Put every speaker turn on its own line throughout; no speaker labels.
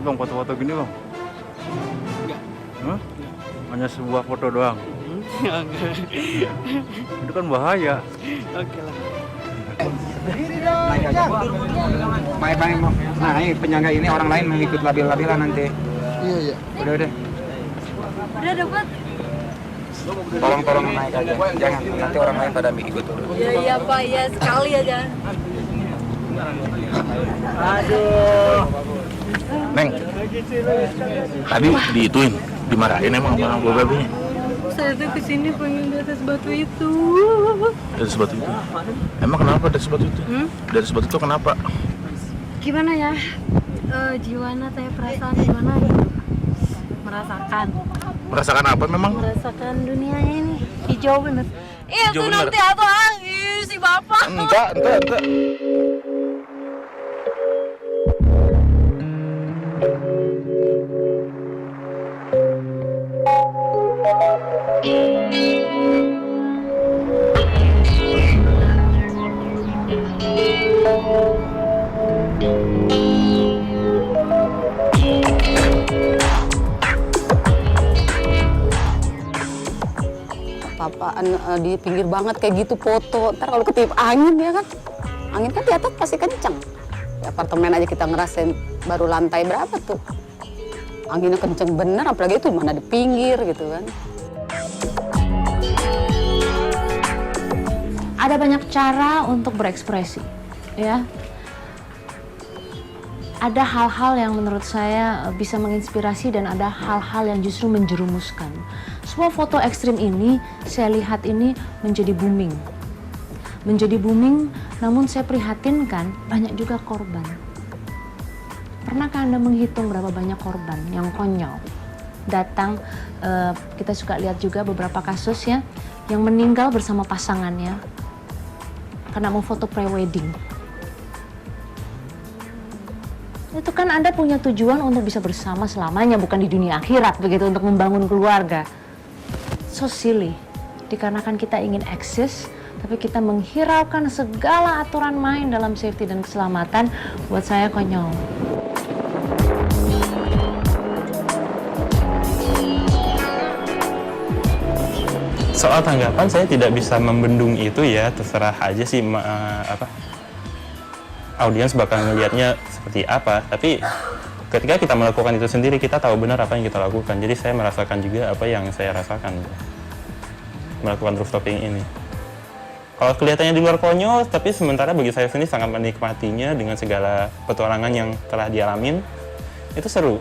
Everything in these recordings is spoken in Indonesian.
Takut bang foto-foto gini bang?
Enggak.
Hah? Hanya sebuah foto doang?
Enggak.
Itu kan bahaya.
Oke lah.
Nah ini penyangga ini orang lain mengikut labil-labilan nanti.
Iya iya.
Udah.
Udah dapat.
Tolong naik aja. Jangan nanti orang lain pada ikut dulu.
Iya Pak, ya sekali aja.
Neng, tadi diituin, dimarahin emang sama Bapak Babinya.
Saya tuh kesini pengen di atas batu itu.
Dari sebatu itu? Emang kenapa dari sebatu itu? Dari sebatu itu kenapa?
Gimana ya? Jiwana saya perasaan gimana gitu? Merasakan.
Merasakan apa memang?
Merasakan dunia ini hijau bener. Itu
bener.
nanti atau angin si bapak.
Enggak.
Apa-apaan di pinggir banget kayak gitu foto. Ntar kalau ketiup angin ya kan. Angin kan di atas pasti kenceng. Di apartemen aja kita ngerasain baru lantai berapa tuh. Anginnya kenceng bener, apalagi itu mana di pinggir gitu kan.
Ada banyak cara untuk berekspresi, ya. Ada hal-hal yang menurut saya bisa menginspirasi dan ada hal-hal yang justru menjerumuskan. Semua foto ekstrim ini, saya lihat ini menjadi booming. Menjadi booming, namun saya prihatinkan banyak juga korban. Pernahkah Anda menghitung berapa banyak korban yang konyol? Datang, kita suka lihat juga beberapa kasus ya, yang meninggal bersama pasangannya karena mau foto pre-wedding. Itu kan Anda punya tujuan untuk bisa bersama selamanya, bukan di dunia akhirat begitu, untuk membangun keluarga. So silly, dikarenakan kita ingin eksis, tapi kita menghiraukan segala aturan main dalam safety dan keselamatan, buat saya konyol.
Soal tanggapan saya tidak bisa membendung itu ya, terserah aja sih audiens bakal ngelihatnya seperti apa. Tapi ketika kita melakukan itu sendiri, kita tahu benar apa yang kita lakukan. Jadi saya merasakan juga apa yang saya rasakan melakukan rooftoping ini. Kalau kelihatannya di luar konyol, tapi sementara bagi saya sendiri sangat menikmatinya dengan segala petualangan yang telah dialamin, itu seru.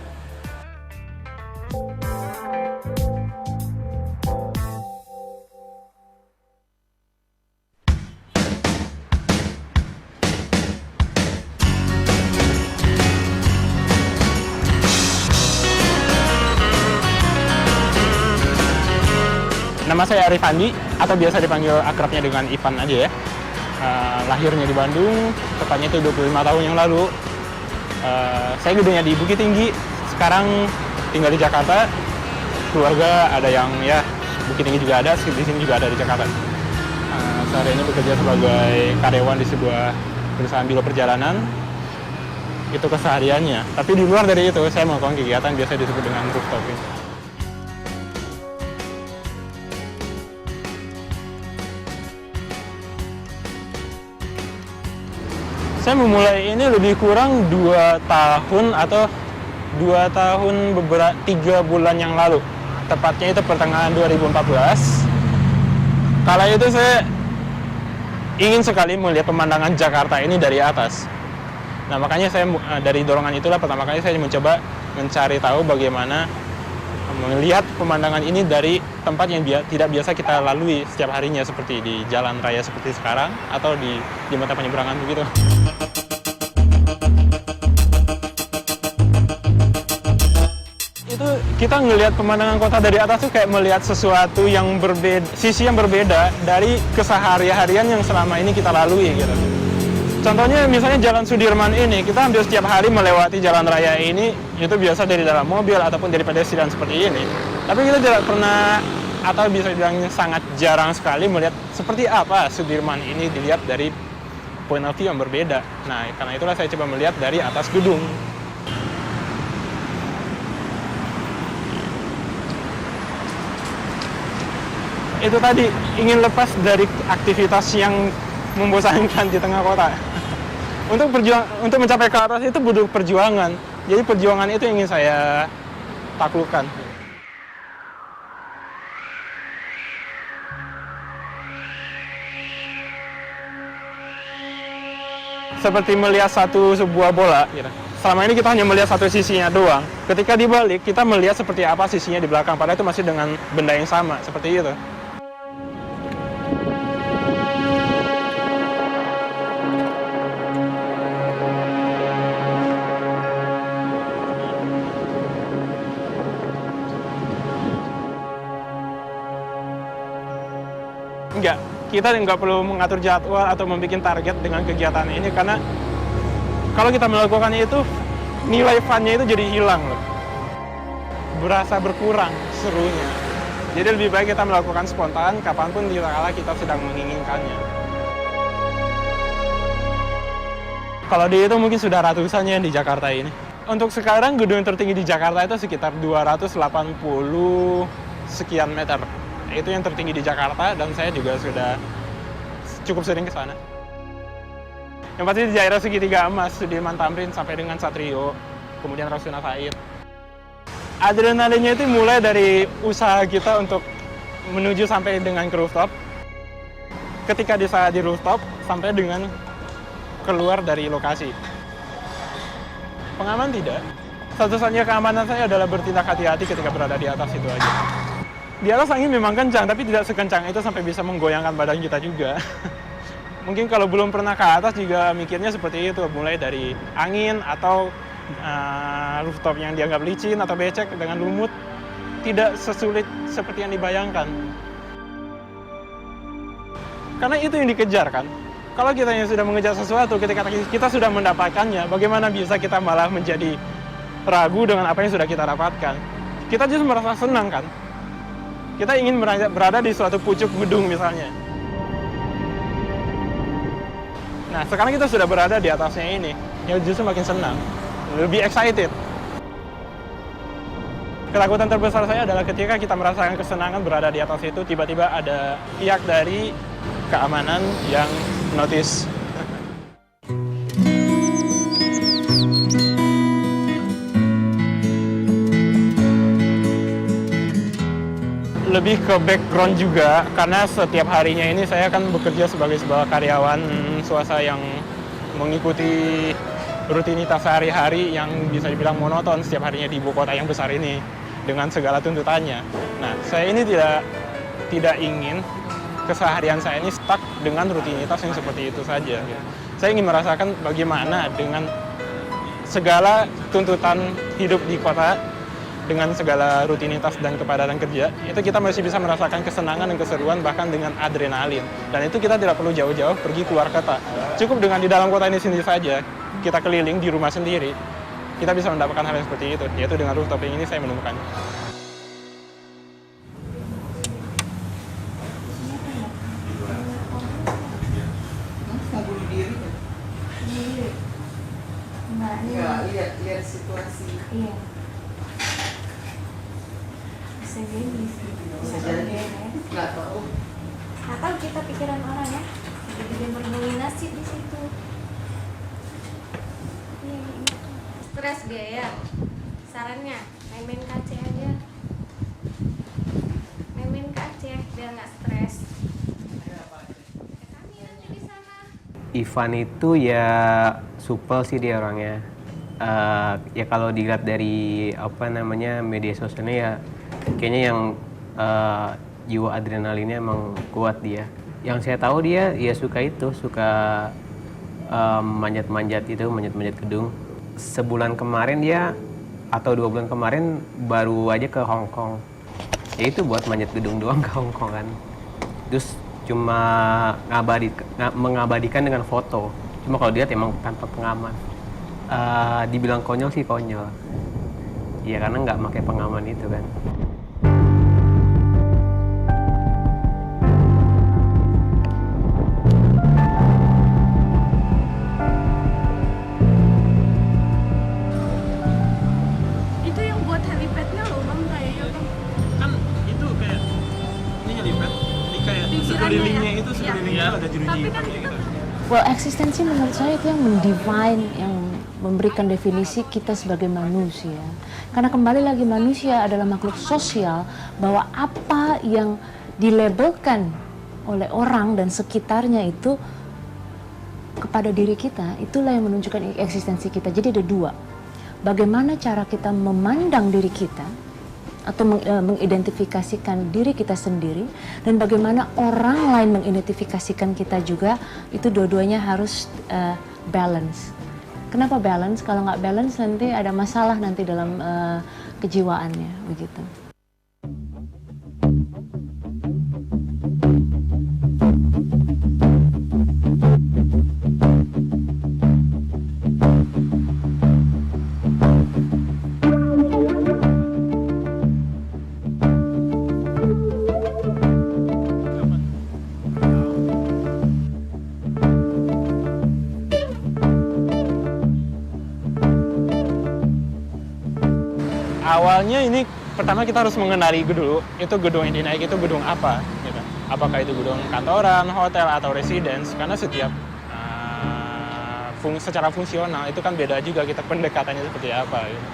Nama saya Arif Andi, atau biasa dipanggil akrabnya dengan Ivan aja ya. Lahirnya di Bandung, tepatnya itu 25 tahun yang lalu. Saya gedenya di Bukit Tinggi, sekarang tinggal di Jakarta. Keluarga ada yang ya, Bukit Tinggi juga ada, di sini juga ada di Jakarta. Saya ini bekerja sebagai karyawan di sebuah perusahaan biro perjalanan. Itu kesehariannya. Tapi di luar dari itu, saya melakukan kegiatan biasa disebut dengan rooftoping. Saya memulai ini lebih kurang 2 tahun atau 2 tahun 3 bulan yang lalu. Tepatnya itu pertengahan 2014. Kala itu saya ingin sekali melihat pemandangan Jakarta ini dari atas. Nah makanya saya dari dorongan itulah pertama kali saya mencoba mencari tahu bagaimana melihat pemandangan ini dari tempat yang tidak biasa kita lalui setiap harinya, seperti di jalan raya seperti sekarang atau di jembatan penyeberangan begitu. Itu kita ngelihat pemandangan kota dari atas tuh kayak melihat sesuatu yang berbeda, sisi yang berbeda dari keseharian yang selama ini kita lalui gitu. Contohnya misalnya Jalan Sudirman ini, kita hampir setiap hari melewati jalan raya ini, itu biasa dari dalam mobil ataupun dari pedestrian seperti ini. Tapi kita tidak pernah, atau bisa bilangnya sangat jarang sekali melihat seperti apa Sudirman ini dilihat dari point of view yang berbeda. Nah, karena itulah saya coba melihat dari atas gedung. itu tadi ingin lepas dari aktivitas yang membosankan di tengah kota. Untuk mencapai ke atas itu butuh perjuangan. Jadi perjuangan itu yang ingin saya taklukkan. Seperti melihat sebuah bola, gitu. Selama ini kita hanya melihat satu sisinya doang. Ketika dibalik, kita melihat seperti apa sisinya di belakang. Padahal itu masih dengan benda yang sama, seperti itu. Enggak, kita nggak perlu mengatur jadwal atau membuat target dengan kegiatan ini, karena kalau kita melakukan itu, nilai fun-nya itu jadi hilang loh. Berasa berkurang serunya. Jadi lebih baik kita melakukan spontan kapanpun kala kita sedang menginginkannya. Kalau di itu mungkin sudah ratusannya di Jakarta ini. Untuk sekarang gedung tertinggi di Jakarta itu sekitar 280 sekian meter. Itu yang tertinggi di Jakarta, dan saya juga sudah cukup sering ke sana. Yang pasti di daerah segitiga emas, Sudirman Tamrin sampai dengan Satrio, kemudian Rasuna Said. Adrenalinnya itu mulai dari usaha kita untuk menuju sampai dengan ke rooftop. Ketika di saat di rooftop, sampai dengan keluar dari lokasi. Pengaman tidak. Satu-satunya keamanan saya adalah bertindak hati-hati ketika berada di atas itu aja. Di atas angin memang kencang, tapi tidak sekencang itu sampai bisa menggoyangkan badan kita juga. Mungkin kalau belum pernah ke atas juga mikirnya seperti itu, mulai dari angin atau rooftop yang dianggap licin atau becek dengan lumut, tidak sesulit seperti yang dibayangkan. Karena itu yang dikejar kan. Kalau kita yang sudah mengejar sesuatu, ketika kita sudah mendapatkannya, bagaimana bisa kita malah menjadi ragu dengan apa yang sudah kita dapatkan? Kita justru merasa senang kan. Kita ingin berada di suatu pucuk gedung misalnya. Nah, sekarang kita sudah berada di atasnya ini, ya justru makin senang, lebih excited. Ketakutan terbesar saya adalah ketika kita merasakan kesenangan berada di atas itu, tiba-tiba ada pihak dari keamanan yang notice. Lebih ke background juga, karena setiap harinya ini saya kan bekerja sebagai sebuah karyawan swasta yang mengikuti rutinitas sehari-hari yang bisa dibilang monoton setiap harinya di ibu kota yang besar ini dengan segala tuntutannya. Nah, saya ini tidak ingin keseharian saya ini stuck dengan rutinitas yang seperti itu saja. Saya ingin merasakan bagaimana dengan segala tuntutan hidup di kota, dengan segala rutinitas dan kepadatan kerja, itu kita masih bisa merasakan kesenangan dan keseruan, bahkan dengan adrenalin. Dan itu kita tidak perlu jauh-jauh pergi keluar kota. Cukup dengan di dalam kota ini sendiri saja, kita keliling di rumah sendiri, kita bisa mendapatkan hal yang seperti itu, yaitu dengan rooftop ini saya menemukannya.
Lihat situasi.
Iya. Bisa jadi sih.
Bisa jadi. Nggak tahu.
Atau kita pikiran orang ya. Jadi dia berdominasi di situ. Iya gitu. Stres dia ya. Sarannya main KC aja. Main KC biar nggak stres. Kami nanti di sana.
Ivan itu ya supel sih dia orangnya. Ya kalau dilihat dari media sosialnya ya kayaknya yang jiwa adrenalinnya emang kuat dia. Yang saya tahu dia ya suka manjat-manjat gedung. Sebulan kemarin dia atau 2 bulan kemarin baru aja ke Hong Kong. Ya itu buat manjat gedung doang ke Hong Kong kan. Terus cuma mengabadikan dengan foto. Cuma kalau dia emang tanpa pengaman. Dibilang konyol sih konyol. Ya karena nggak pakai pengaman itu kan.
Itu yang buat helipadnya loh bang, kayaknya bang.
Kan itu kayak ini helipad. itu sekelilingnya ada jeruji hitamnya gitu.
Well, eksistensi menurut saya itu yang mendefine, yang memberikan definisi kita sebagai manusia. Karena kembali lagi manusia adalah makhluk sosial, bahwa apa yang dilabelkan oleh orang dan sekitarnya itu kepada diri kita, itulah yang menunjukkan eksistensi kita. Jadi ada dua, bagaimana cara kita memandang diri kita atau mengidentifikasikan diri kita sendiri, dan bagaimana orang lain mengidentifikasikan kita juga, itu dua-duanya harus balance. Kenapa balance? Kalau nggak balance nanti ada masalah nanti dalam kejiwaannya, begitu.
Awalnya ini pertama kita harus mengenali dulu, itu gedung yang dinaik itu gedung apa gitu. Apakah itu gedung kantoran, hotel, atau residence, karena setiap secara fungsional itu kan beda juga kita pendekatannya seperti apa gitu.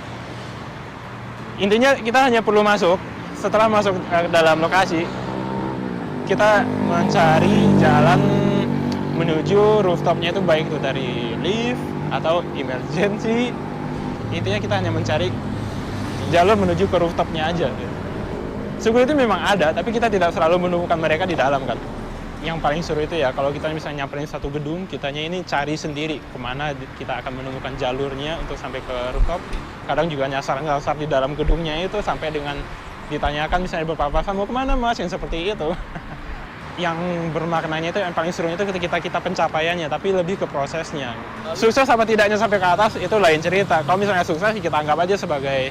Intinya kita hanya perlu masuk, setelah masuk dalam lokasi kita mencari jalan menuju rooftopnya, itu baik itu dari lift atau emergency. Intinya kita hanya mencari jalur menuju ke rooftopnya aja gitu. Security memang ada, tapi kita tidak selalu menemukan mereka di dalam kan. Yang paling seru itu ya kalau kita misalnya nyamperin satu gedung, kitanya ini cari sendiri kemana kita akan menemukan jalurnya untuk sampai ke rooftop. Kadang juga nyasar-nyasar di dalam gedungnya itu sampai dengan ditanyakan misalnya berpapasan, mau kemana mas, yang seperti itu. Yang bermaknanya itu, yang paling serunya itu ketika kita pencapaiannya, tapi lebih ke prosesnya. Sukses apa tidaknya sampai ke atas itu lain cerita. Kalau misalnya sukses kita anggap aja sebagai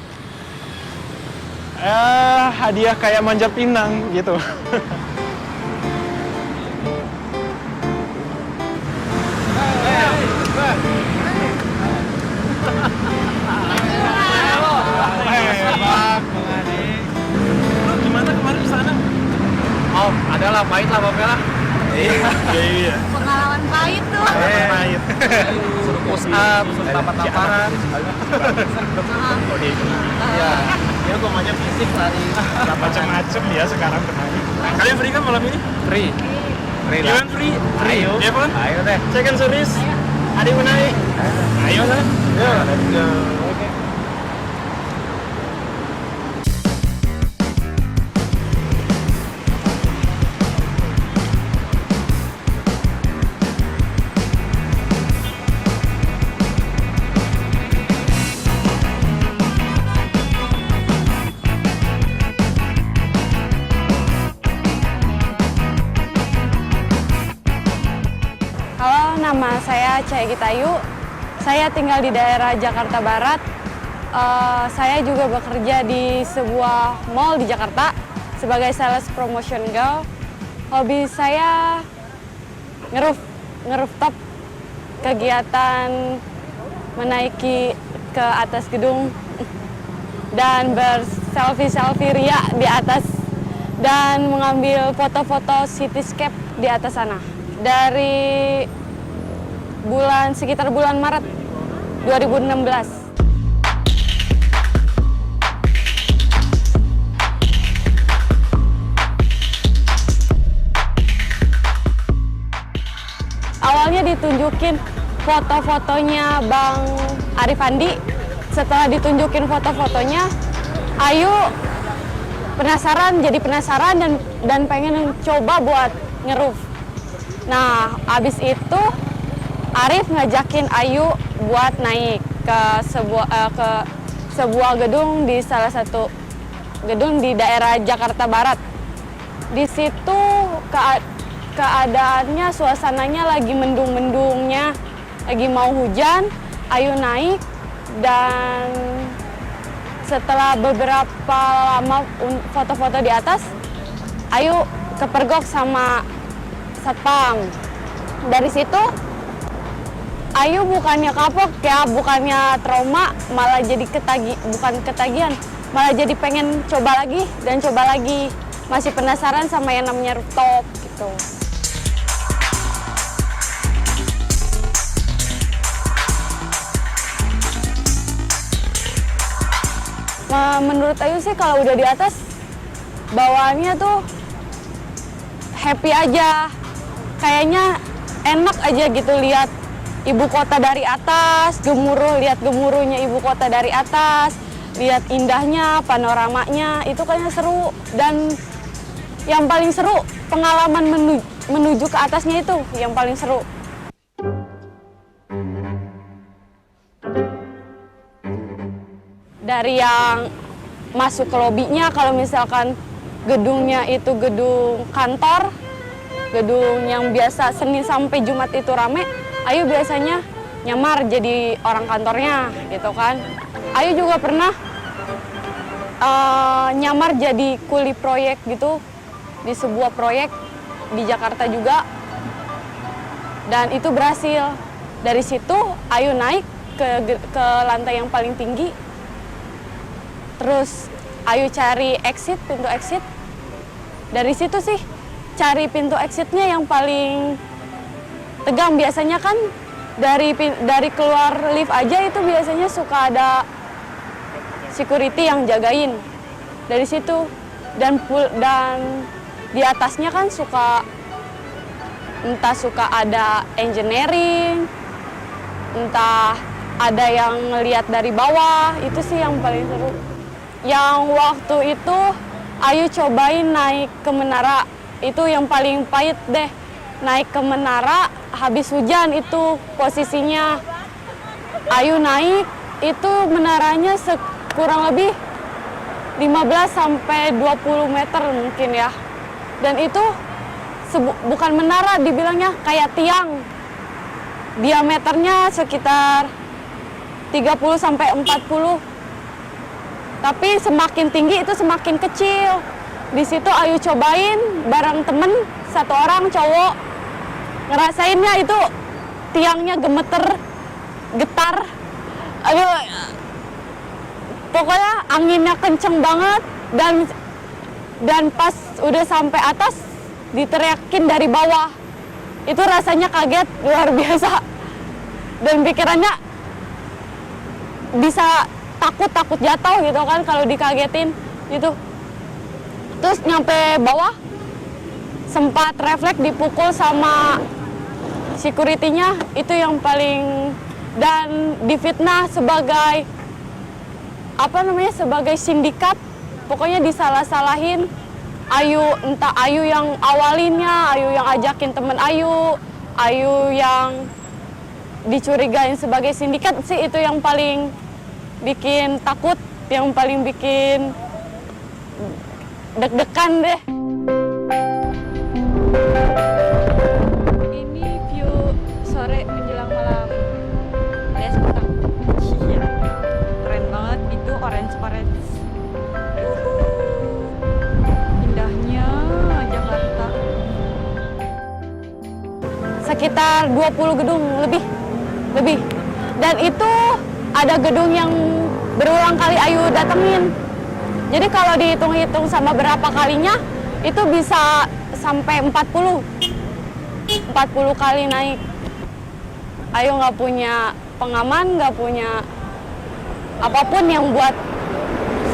hadiah kayak manjat pinang gitu. Lu gimana kemarin di sana?
Oh, ada lah, pahit lah Bapak lah.
Iya.
Pengalaman pahit tuh.
Pahit.
Suruh push up, suruh tampar-tamparan. Iya. Dia gue mainnya fisik lari.
Macam-macam ya sekarang bermain. Kalian free kan malam ini?
Free. Free lah.
Gimana free?
Ayo.
Ya kan?
Ayo deh.
Second service. Ada yang menarik. Ayo lah.
Ya, let's go. Oke.
Nama saya Caya Gitayu, saya tinggal di daerah Jakarta Barat. Saya juga bekerja di sebuah mall di Jakarta sebagai sales promotion girl. Hobi saya ngerooftop, kegiatan menaiki ke atas gedung dan berselfie-selfie ria di atas dan mengambil foto-foto cityscape di atas sana. Dari sekitar bulan Maret 2016. Awalnya ditunjukin foto-fotonya Bang Arif Andi. Setelah ditunjukin foto-fotonya, Ayu jadi penasaran dan pengen coba buat ngeroof. Nah, abis itu Arif ngajakin Ayu buat naik ke sebuah gedung di salah satu gedung di daerah Jakarta Barat. Di situ keadaannya, suasananya lagi mendung-mendungnya, lagi mau hujan. Ayu naik dan setelah beberapa lama foto-foto di atas, Ayu kepergok sama satpam. Dari situ Ayu bukannya kapok ya, bukannya trauma, malah jadi bukan ketagihan, malah jadi pengen coba lagi dan coba lagi. Masih penasaran sama yang namanya rooftop gitu. menurut Ayu sih kalau udah di atas bawaannya tuh happy aja, kayaknya enak aja gitu lihat ibu kota dari atas, lihat gemuruhnya ibu kota dari atas, lihat indahnya, panoramanya, itu kayaknya seru. Dan yang paling seru pengalaman menuju ke atasnya itu yang paling seru. Dari yang masuk ke lobinya, kalau misalkan gedungnya itu gedung kantor, gedung yang biasa Senin sampai Jumat itu rame, Ayu biasanya nyamar jadi orang kantornya gitu kan. Ayu juga pernah nyamar jadi kuli proyek gitu di sebuah proyek di Jakarta juga, dan itu berhasil. Dari situ Ayu naik ke lantai yang paling tinggi. Terus Ayu cari pintu exit. Dari situ sih cari pintu exitnya yang paling tegang. Biasanya kan dari keluar lift aja itu biasanya suka ada security yang jagain. Dari situ dan di atasnya kan entah suka ada engineering, entah ada yang ngelihat dari bawah. Itu sih yang paling seru. Yang waktu itu Ayu cobain naik ke menara, itu yang paling pahit deh. Naik ke menara habis hujan itu posisinya. Ayu naik, itu menaranya kurang lebih 15 sampai 20 meter mungkin ya. Dan itu bukan menara, dibilangnya kayak tiang. Diameternya sekitar 30 sampai 40. Tapi semakin tinggi itu semakin kecil. Di situ Ayu cobain bareng temen, satu orang cowok. Ngerasainnya itu tiangnya getar. Aduh, pokoknya anginnya kenceng banget. Dan pas udah sampai atas diteriakin dari bawah. Itu rasanya kaget luar biasa. Dan pikirannya bisa takut jatuh gitu kan kalau dikagetin gitu. Terus nyampe bawah sempat refleks dipukul sama security-nya, itu yang paling, dan difitnah sebagai sebagai sindikat. Pokoknya disalah-salahin. Entah Ayu yang awalinnya, Ayu yang ajakin temen Ayu yang dicurigain sebagai sindikat sih. Itu yang paling bikin takut, yang paling bikin deg-degan deh. Ini view sore menjelang malam Desa Petang. Iya, keren banget. Itu orange. Indahnya Jakarta. Sekitar 20 gedung lebih. Dan itu ada gedung yang berulang kali Ayu datengin. Jadi kalau dihitung-hitung sama berapa kalinya, itu bisa sampai 40 kali naik. Ayu nggak punya pengaman, nggak punya apapun yang buat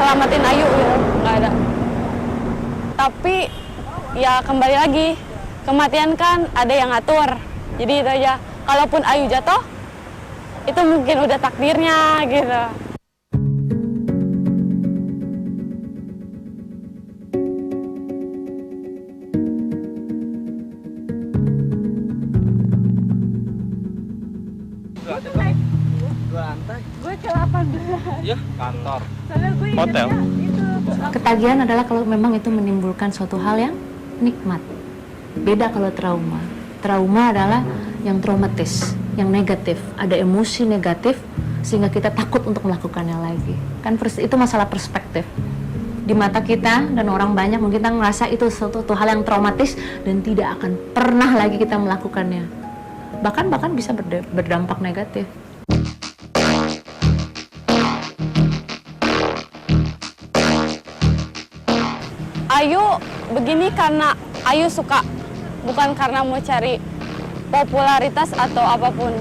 selamatin Ayu gitu, nggak ada. Tapi ya kembali lagi, kematian kan ada yang ngatur. Jadi itu aja. Kalaupun Ayu jatuh, itu mungkin udah takdirnya gitu. Gue ke 18.
Ya, kantor.
Soalnya gue
Hotel.
itu.
Ketagihan adalah kalau memang itu menimbulkan suatu hal yang nikmat. Beda kalau trauma. Trauma adalah yang traumatis, yang negatif. Ada emosi negatif sehingga kita takut untuk melakukannya lagi. Kan itu masalah perspektif. Di mata kita dan orang banyak mungkin kita ngerasa itu suatu hal yang traumatis dan tidak akan pernah lagi kita melakukannya. Bahkan bisa berdampak negatif.
Ayu begini karena Ayu suka, bukan karena mau cari popularitas atau apapun.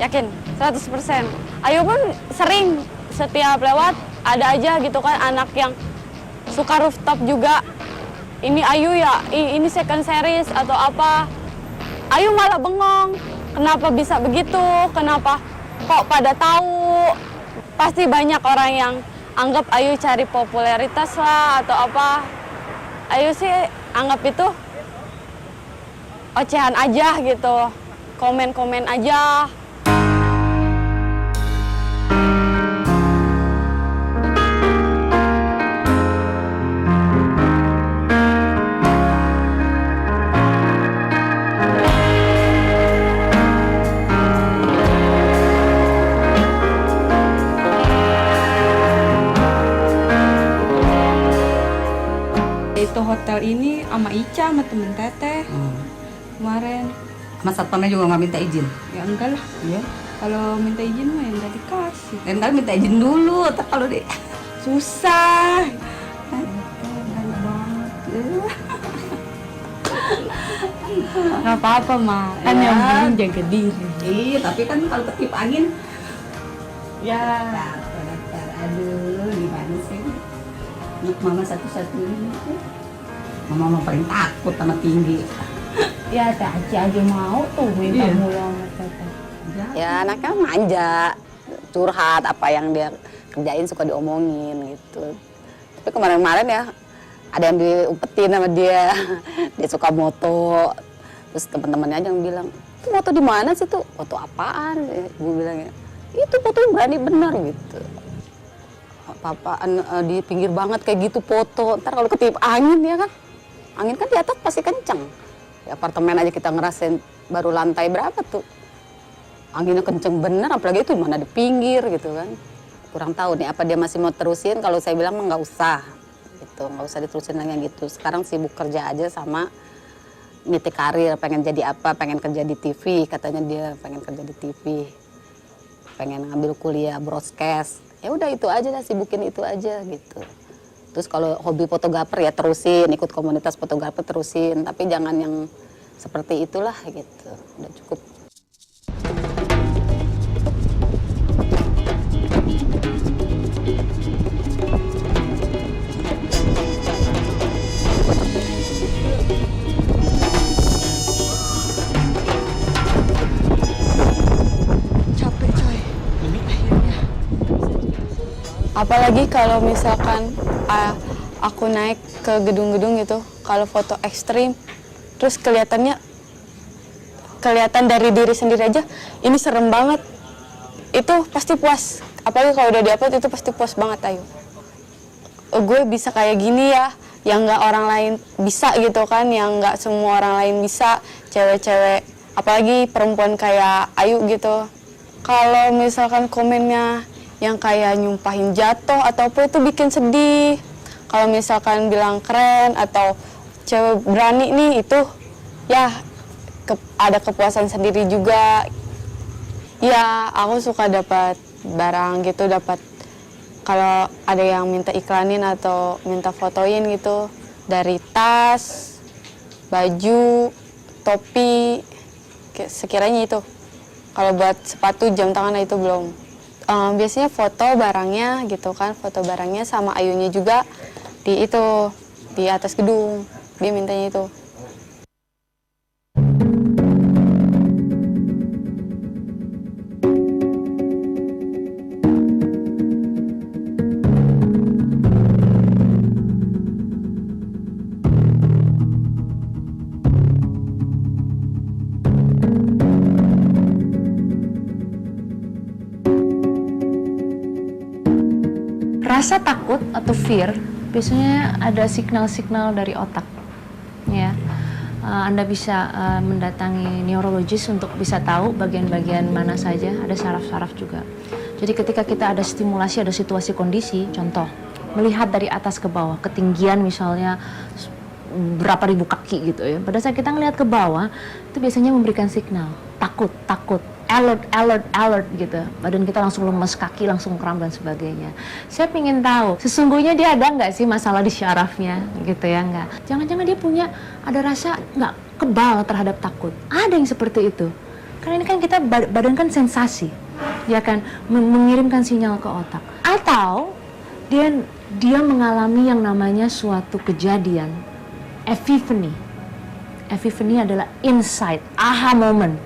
Yakin, 100%. Ayu pun sering setiap lewat ada aja gitu kan anak yang suka rooftop juga. Ini Ayu ya, ini second series atau apa. Ayu malah bengong, kenapa bisa begitu, kenapa kok pada tahu. Pasti banyak orang yang anggap Ayu cari popularitas lah atau apa. Ayu sih anggap itu ocehan aja gitu, komen-komen aja.
Itu hotel ini sama Ica sama temen Teteh kemarin.
Mas satpamnya juga nggak minta izin?
Ya enggak lah.
Iya.
Kalau minta izin mah yang nggak dikasih.
Dan kali minta izin dulu, tapi kalau di
Susah. Nggak apa-apa mah. Kan
Ya.
yang penting jaga diri.
Iya, tapi kan kalau ketip angin,
Ya.
aduh, gimana sih? Anak mama satu-satunya. Mama paling takut sama tinggi.
Ya Teh Aci aja mau tuh minta
Iya.
mulu sama Teteh.
Ya anaknya manja, curhat apa yang dia kerjain suka diomongin gitu. Tapi kemarin-kemarin ya ada yang diumpetin sama dia, dia suka moto. Terus teman-temannya aja yang bilang, itu moto di mana sih tuh? Foto apaan? Gue bilang ya, itu foto berani bener gitu. Apa-apaan di pinggir banget kayak gitu foto. Ntar kalau ketiup angin ya kan, angin kan di atas pasti kenceng. Di apartemen aja kita ngerasain baru lantai berapa tuh. Anginnya kenceng bener, apalagi itu mana di pinggir gitu kan. Kurang tahu nih apa dia masih mau terusin, kalau saya bilang mah nggak usah. Gitu, nggak usah diterusin lagi yang gitu. Sekarang sibuk kerja aja sama niti karir, pengen jadi apa, pengen kerja di TV, katanya dia pengen kerja di TV. Pengen ngambil kuliah broadcast. Ya udah itu aja lah, sibukin itu aja gitu. Terus kalau hobi fotografer ya terusin, ikut komunitas fotografer terusin, tapi jangan yang seperti itulah gitu. Udah cukup.
Capek coy.
Apalagi kalau misalkan aku naik ke gedung-gedung gitu, kalau foto ekstrim, terus kelihatan dari diri sendiri aja, ini serem banget. Itu pasti puas. Apalagi kalau udah diupload itu pasti puas banget, Ayu. Gue bisa kayak gini ya, yang nggak orang lain bisa gitu kan, yang nggak semua orang lain bisa, cewek-cewek, apalagi perempuan kayak Ayu gitu. Kalau misalkan komennya yang kayak nyumpahin jatuh atau apa itu bikin sedih. Kalau misalkan bilang keren atau cewek berani nih itu ya ada kepuasan sendiri juga. Ya aku suka dapat barang gitu, dapat kalau ada yang minta iklanin atau minta fotoin gitu dari tas, baju, topi, sekiranya itu. Kalau buat sepatu, jam tangan itu belum. Biasanya foto barangnya gitu kan, foto barangnya sama Ayunya juga di itu, di atas gedung, dia mintanya itu.
Rasa takut atau fear biasanya ada signal-signal dari otak, ya. Anda bisa mendatangi neurologis untuk bisa tahu bagian-bagian mana saja, ada saraf-saraf juga. Jadi ketika kita ada stimulasi, ada situasi kondisi, contoh, melihat dari atas ke bawah, ketinggian misalnya berapa ribu kaki gitu ya. Pada saat kita ngelihat ke bawah, itu biasanya memberikan signal, takut, alert gitu. Badan kita langsung lemes, kaki langsung kram dan sebagainya. Saya ingin tahu, sesungguhnya dia ada nggak sih masalah di syarafnya gitu ya, nggak. Jangan-jangan dia punya ada rasa nggak kebal terhadap takut. Ada yang seperti itu. Karena ini kan kita badan kan sensasi, ya kan, mengirimkan sinyal ke otak. Atau Dia mengalami yang namanya suatu kejadian, epiphany. Epiphany adalah insight, aha moment.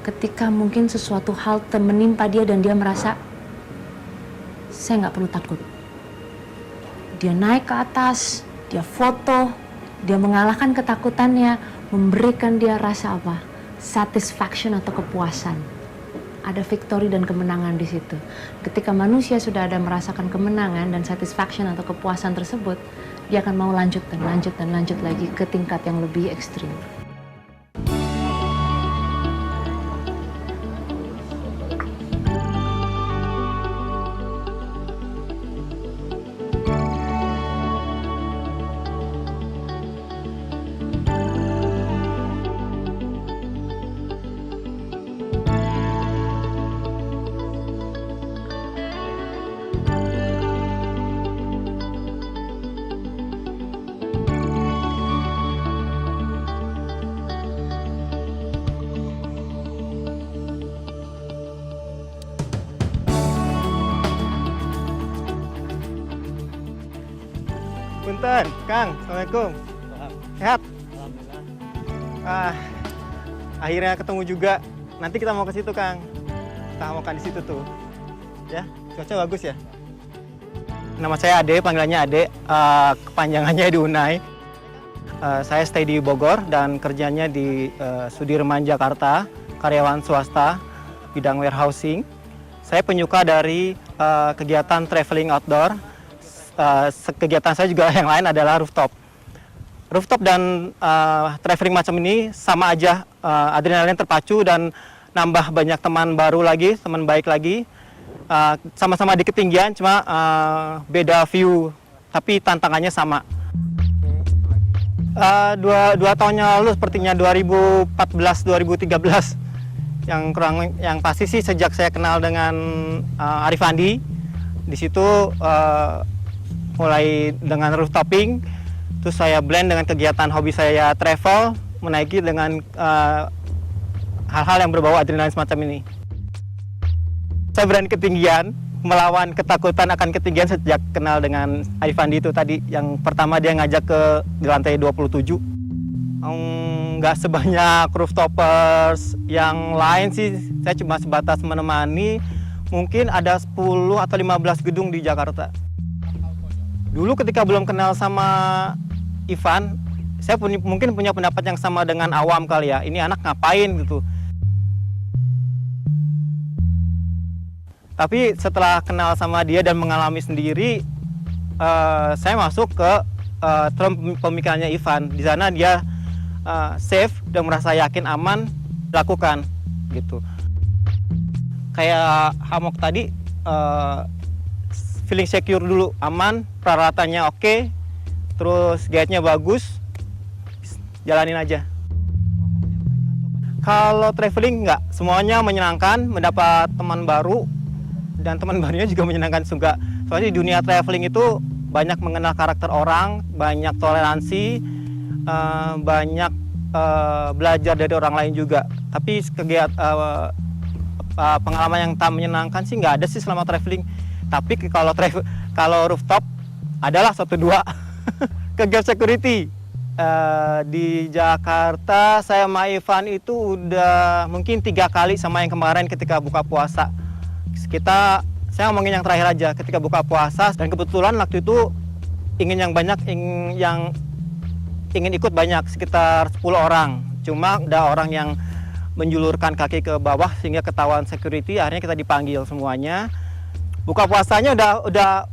Ketika mungkin sesuatu hal menimpa dia dan dia merasa, saya nggak perlu takut. Dia naik ke atas, dia foto, dia mengalahkan ketakutannya, memberikan dia rasa apa? Satisfaction atau kepuasan. Ada victory dan kemenangan di situ. Ketika manusia sudah ada merasakan kemenangan dan satisfaction atau kepuasan tersebut, dia akan mau lanjut lagi ke tingkat yang lebih ekstrim.
Punten, Kang. Assalamualaikum. Sehat? Akhirnya ketemu juga. Nanti kita mau ke situ, Kang. Kita makan di situ tuh. Ya, cuaca bagus ya. Nama saya Ade, panggilannya Ade. Kepanjangannya di Unai. Saya stay di Bogor dan kerjanya di Sudirman, Jakarta. Karyawan swasta, bidang warehousing. Saya penyuka dari kegiatan traveling outdoor. Kegiatan saya juga yang lain adalah rooftop. Rooftop dan traveling macam ini sama aja, adrenalin terpacu dan nambah banyak teman baru lagi, teman baik lagi. Sama-sama di ketinggian, cuma beda view, tapi tantangannya sama. Dua tahun yang lalu, sepertinya 2014-2013, yang pasti sih sejak saya kenal dengan Arif Andi, di situ mulai dengan rooftoping, terus saya blend dengan kegiatan hobi saya travel, menaiki dengan hal-hal yang berbau adrenalin semacam ini. Saya berani ketinggian, melawan ketakutan akan ketinggian sejak kenal dengan Arif Andi itu tadi. Yang pertama dia ngajak di lantai 27. Nggak sebanyak rooftopers yang lain sih, saya cuma sebatas menemani. Mungkin ada 10 atau 15 gedung di Jakarta. Dulu ketika belum kenal sama Ivan, saya mungkin punya pendapat yang sama dengan awam kali ya. Ini anak ngapain gitu. Tapi setelah kenal sama dia dan mengalami sendiri, saya masuk ke pemikirannya Ivan. Di sana dia safe dan merasa yakin aman lakukan gitu. Kayak hammock tadi, feeling secure dulu, aman, peralatannya oke, terus guide-nya bagus, jalanin aja. Kalau traveling enggak, semuanya menyenangkan, mendapat teman baru, dan teman barunya juga menyenangkan juga. Soalnya di dunia traveling itu banyak mengenal karakter orang, banyak toleransi, banyak belajar dari orang lain juga. Tapi pengalaman yang tak menyenangkan sih nggak ada sih selama traveling. Tapi kalau rooftop adalah 1-2 ke gap security. Di Jakarta saya sama Ivan itu udah mungkin 3 kali sama yang kemarin ketika buka puasa. Saya ngomongin yang terakhir aja ketika buka puasa, dan kebetulan waktu itu ingin ikut banyak, sekitar 10 orang. Cuma ada orang yang menjulurkan kaki ke bawah sehingga ketahuan security, akhirnya kita dipanggil semuanya. Buka puasanya udah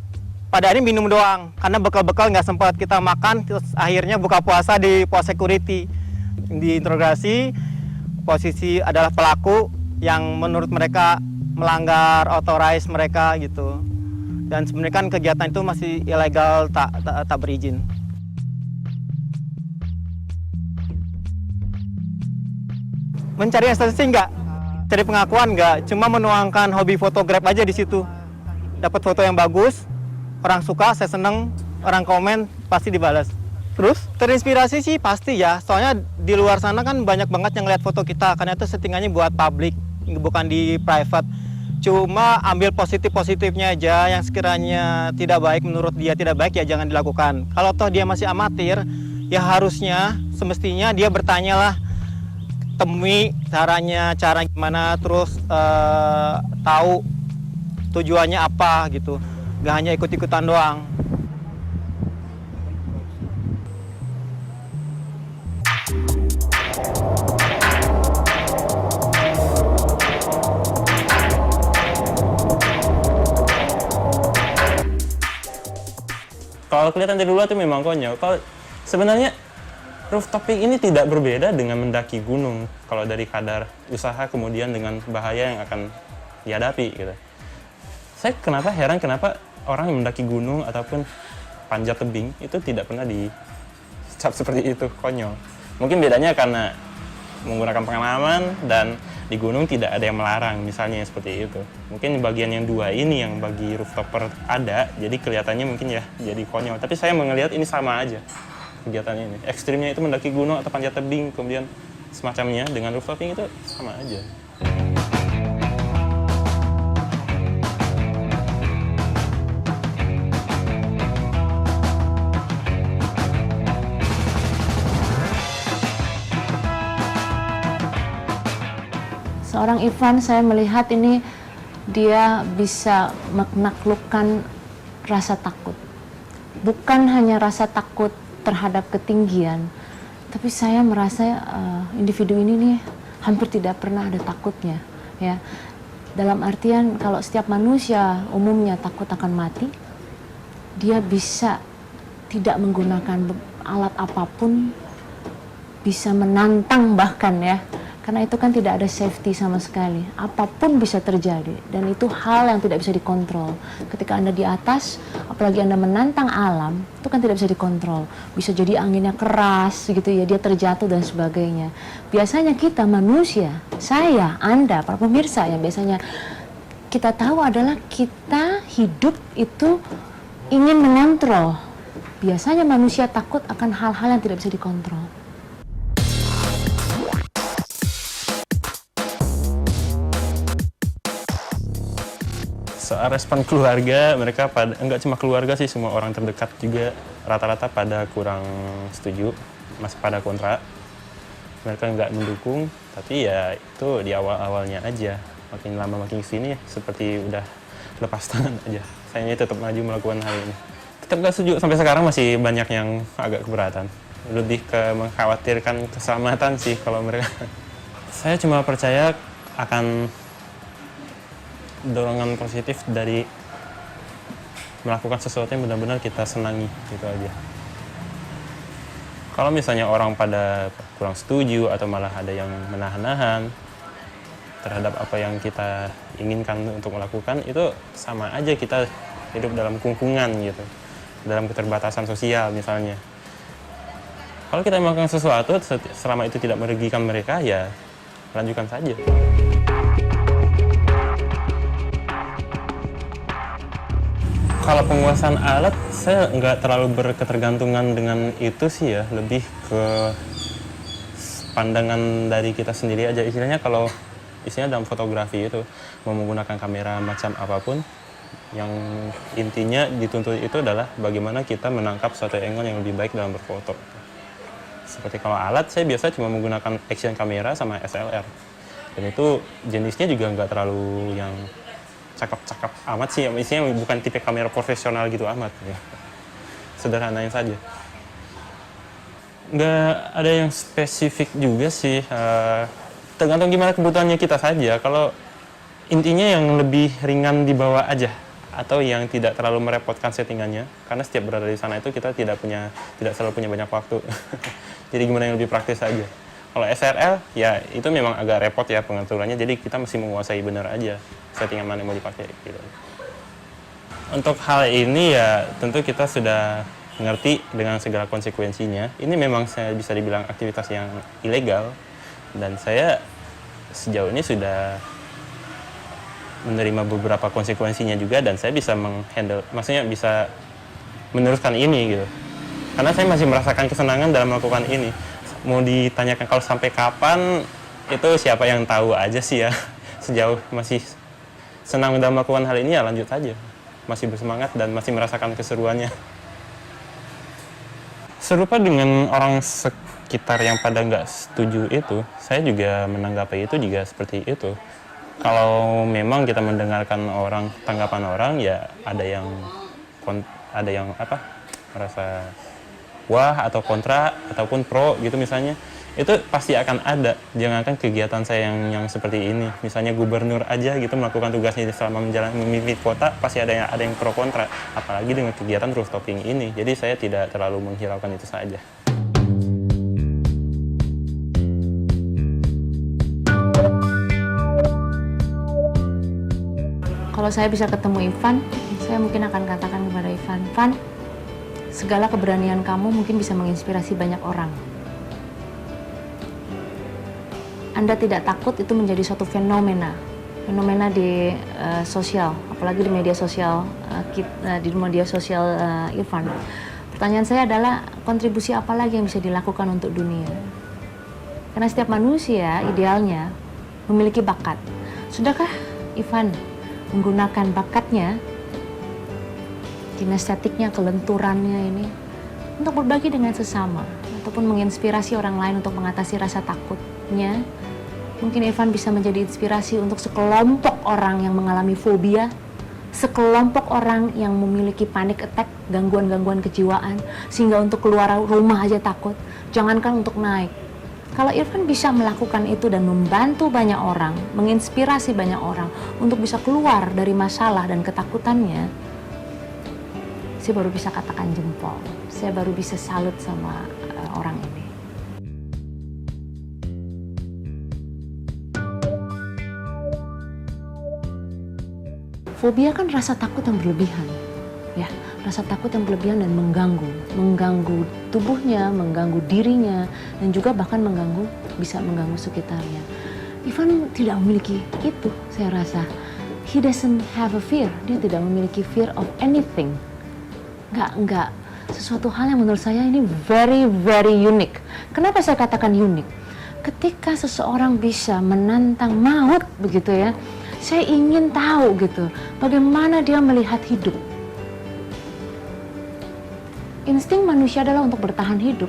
pada hari minum doang, karena bekal-bekal nggak sempat kita makan, terus akhirnya buka puasa di pos security. Diinterogasi, posisi adalah pelaku yang menurut mereka melanggar authorize mereka gitu. Dan sebenarnya kan kegiatan itu masih ilegal, tak berizin. Mencari sensasi nggak, cari pengakuan nggak, cuma menuangkan hobi fotograf aja di situ. Dapat foto yang bagus, orang suka, saya seneng, orang komen pasti dibalas. Terus terinspirasi sih pasti ya, soalnya di luar sana kan banyak banget yang lihat foto kita, karena itu settingannya buat publik, bukan di private. Cuma ambil positifnya aja, yang sekiranya tidak baik menurut dia tidak baik ya jangan dilakukan. Kalau toh dia masih amatir, ya harusnya semestinya dia bertanyalah, temui cara gimana, terus tahu tujuannya apa gitu. Gak hanya ikut-ikutan doang.
Kalau kelihatan dari luar itu memang konyol. Kalau sebenarnya rooftoping ini tidak berbeda dengan mendaki gunung. Kalau dari kadar usaha kemudian dengan bahaya yang akan dihadapi gitu. Saya heran kenapa orang yang mendaki gunung ataupun panjat tebing itu tidak pernah dicap seperti itu, konyol. Mungkin bedanya karena menggunakan pengalaman dan di gunung tidak ada yang melarang, misalnya seperti itu. Mungkin bagian yang dua ini yang bagi rooftopper ada, jadi kelihatannya mungkin ya jadi konyol. Tapi saya melihat ini sama aja kegiatan ini. Ekstrimnya itu mendaki gunung atau panjat tebing, kemudian semacamnya dengan rooftoping itu sama aja.
Seorang Ivan, saya melihat ini dia bisa menaklukkan rasa takut. Bukan hanya rasa takut terhadap ketinggian, tapi saya merasa individu ini nih hampir tidak pernah ada takutnya, ya. Dalam artian kalau setiap manusia umumnya takut akan mati, dia bisa tidak menggunakan alat apapun, bisa menantang bahkan ya. Karena itu kan tidak ada safety sama sekali. Apapun bisa terjadi. Dan itu hal yang tidak bisa dikontrol. Ketika Anda di atas, apalagi Anda menantang alam, itu kan tidak bisa dikontrol. Bisa jadi anginnya keras, gitu ya, dia terjatuh dan sebagainya. Biasanya kita manusia, saya, Anda, para pemirsa yang biasanya kita tahu adalah kita hidup itu ingin mengontrol. Biasanya manusia takut akan hal-hal yang tidak bisa dikontrol.
Soal respon keluarga, mereka enggak cuma keluarga sih, semua orang terdekat juga rata-rata pada kurang setuju, masih pada kontra. Mereka nggak mendukung, tapi ya itu di awal-awalnya aja. Makin lama makin kesini seperti udah lepas tangan aja. Sayangnya tetap maju melakukan hal ini. Tetap nggak setuju, sampai sekarang masih banyak yang agak keberatan. Lebih ke mengkhawatirkan keselamatan sih kalau mereka. Saya cuma percaya akan dorongan positif dari melakukan sesuatu yang benar-benar kita senangi, gitu aja. Kalau misalnya orang pada kurang setuju atau malah ada yang menahan-nahan terhadap apa yang kita inginkan untuk melakukan, itu sama aja kita hidup dalam kungkungan gitu, dalam keterbatasan sosial misalnya. Kalau kita melakukan sesuatu selama itu tidak merugikan mereka, ya lanjutkan saja. Kalau penguasaan alat, saya nggak terlalu berketergantungan dengan itu sih ya. Lebih ke pandangan dari kita sendiri aja. Istilahnya kalau dalam fotografi itu, mau menggunakan kamera macam apapun, yang intinya dituntut itu adalah bagaimana kita menangkap suatu angle yang lebih baik dalam berfoto. Seperti kalau alat, saya biasa cuma menggunakan action kamera sama SLR. Dan itu jenisnya juga nggak terlalu yang cakep-cakep amat sih, isinya bukan tipe kamera profesional gitu amat ya. Sederhananya saja. Nggak ada yang spesifik juga sih, tergantung gimana kebutuhannya kita saja. Kalau intinya yang lebih ringan dibawa aja, atau yang tidak terlalu merepotkan settingannya, karena setiap berada di sana itu kita tidak selalu punya banyak waktu. Jadi gimana yang lebih praktis aja. Kalau SRL, ya itu memang agak repot ya pengaturannya, jadi kita mesti menguasai benar aja settingan mana yang mau dipakai gitu. Untuk hal ini ya tentu kita sudah mengerti dengan segala konsekuensinya. Ini memang saya bisa dibilang aktivitas yang ilegal, dan saya sejauh ini sudah menerima beberapa konsekuensinya juga, dan saya bisa menghandle, maksudnya bisa meneruskan ini gitu. Karena saya masih merasakan kesenangan dalam melakukan ini. Mau ditanyakan kalau sampai kapan, itu siapa yang tahu aja sih ya. Sejauh masih senang dalam melakukan hal ini ya lanjut aja. Masih bersemangat dan masih merasakan keseruannya. Serupa dengan orang sekitar yang pada nggak setuju itu, saya juga menanggapi itu juga seperti itu. Kalau memang kita mendengarkan tanggapan orang, ya ada yang merasa wah atau kontra ataupun pro gitu misalnya, itu pasti akan ada. Jangankan kegiatan saya yang seperti ini, misalnya gubernur aja gitu melakukan tugasnya selama memimpin kota, pasti ada yang pro kontra, apalagi dengan kegiatan rooftoping ini. Jadi saya tidak terlalu menghiraukan itu saja.
Kalau saya bisa ketemu Ivan, saya mungkin akan katakan kepada Ivan, Ivan, segala keberanian kamu mungkin bisa menginspirasi banyak orang. Anda tidak takut itu menjadi suatu fenomena di sosial, apalagi di media sosial Ivan. Pertanyaan saya adalah kontribusi apa lagi yang bisa dilakukan untuk dunia? Karena setiap manusia idealnya memiliki bakat. Sudahkah Ivan menggunakan bakatnya, kinestetiknya, kelenturannya ini untuk berbagi dengan sesama ataupun menginspirasi orang lain untuk mengatasi rasa takutnya? Mungkin Ivan bisa menjadi inspirasi untuk sekelompok orang yang mengalami fobia, sekelompok orang yang memiliki panic attack, gangguan-gangguan kejiwaan, sehingga untuk keluar rumah aja takut, jangankan untuk naik. Kalau Irfan bisa melakukan itu dan membantu banyak orang, menginspirasi banyak orang untuk bisa keluar dari masalah dan ketakutannya, saya baru bisa katakan jempol. Saya baru bisa salut sama orang ini. Fobia kan rasa takut yang berlebihan, ya, rasa takut yang berlebihan dan mengganggu tubuhnya, mengganggu dirinya, dan juga bahkan bisa mengganggu sekitarnya. Ivan tidak memiliki itu, saya rasa. He doesn't have a fear, dia tidak memiliki fear of anything. Enggak. Sesuatu hal yang menurut saya ini very, very unique. Kenapa saya katakan unik? Ketika seseorang bisa menantang maut, begitu ya, saya ingin tahu gitu, bagaimana dia melihat hidup. Insting manusia adalah untuk bertahan hidup,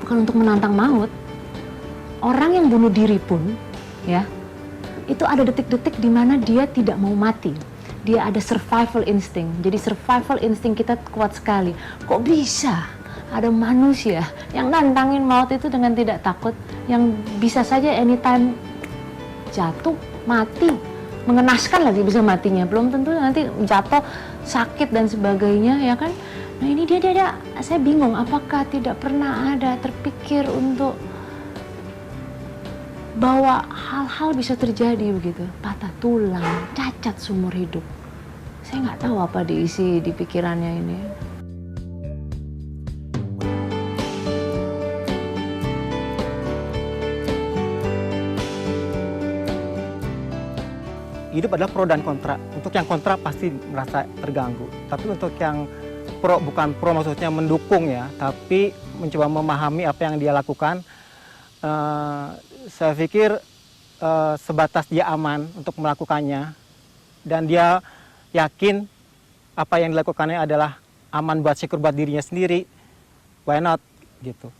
bukan untuk menantang maut. Orang yang bunuh diri pun, ya, itu ada detik-detik di mana dia tidak mau mati. Dia ada survival instinct. Jadi survival instinct kita kuat sekali. Kok bisa ada manusia yang nantangin maut itu dengan tidak takut, yang bisa saja anytime jatuh, mati, mengenaskan lagi bisa matinya, belum tentu nanti jatuh sakit dan sebagainya, ya kan? Nah ini dia saya bingung, apakah tidak pernah ada terpikir untuk bahwa hal-hal bisa terjadi begitu, patah tulang, cacat seumur hidup. Saya nggak tahu apa diisi di pikirannya ini.
Hidup adalah pro dan kontra. Untuk yang kontra pasti merasa terganggu. Tapi untuk yang pro, bukan pro maksudnya mendukung ya, tapi mencoba memahami apa yang dia lakukan. Saya pikir sebatas dia aman untuk melakukannya dan dia yakin apa yang dilakukannya adalah aman buat syukur buat dirinya sendiri. Why not? Gitu.